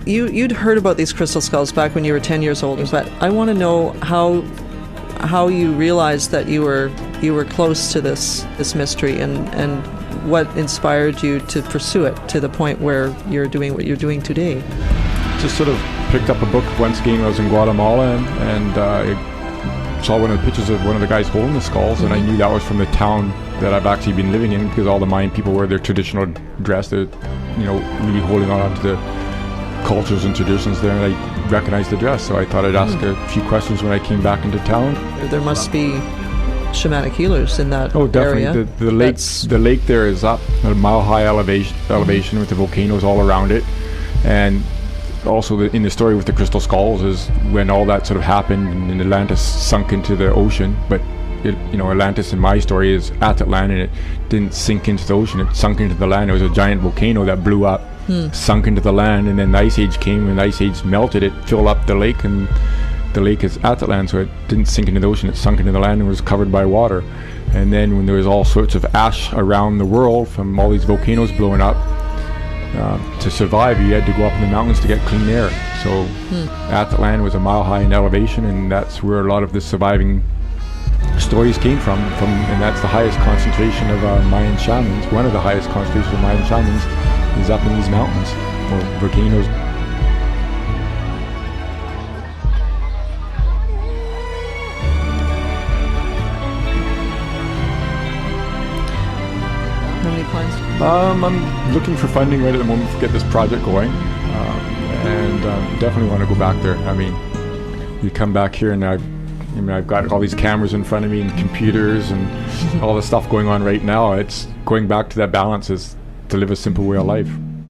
you'd heard about these crystal skulls back when you were 10 years old, but I want to know how you realized that you were close to this mystery, and what inspired you to pursue it to the point where you're doing what you're doing today. Just sort of picked up a book once again when I was in Guatemala, and I saw one of the pictures of one of the guys holding the skulls, and I knew that was from the town that I've actually been living in, because all the Mayan people wear their traditional dress. They're, really holding on to the cultures and traditions there, and I recognized the dress, so I thought I'd ask a few questions when I came back into town. There must be shamanic healers in that definitely. area. The lake there is up at a mile-high elevation with the volcanoes all around it, and also in the story with the crystal skulls is when all that sort of happened and Atlantis sunk into the ocean, but Atlantis in my story is at the land, and it didn't sink into the ocean, it sunk into the land. It was a giant volcano that blew up, sunk into the land, and then the ice age came, and the ice age melted it, filled up the lake, and the lake is at the land, so it didn't sink into the ocean, it sunk into the land and was covered by water. And then when there was all sorts of ash around the world from all these volcanoes blowing up, to survive you had to go up in the mountains to get clean air. So at the land was a mile high in elevation, and that's where a lot of the surviving stories came from, and that's the highest concentration of Mayan shamans. One of the highest concentrations of Mayan shamans is up in these mountains, or volcanoes. How many plans? I'm looking for funding right at the moment to get this project going, and definitely want to go back there. I mean, you come back here and I've got all these cameras in front of me and computers and all the stuff going on right now. It's going back to that balance, is to live a simple way of life.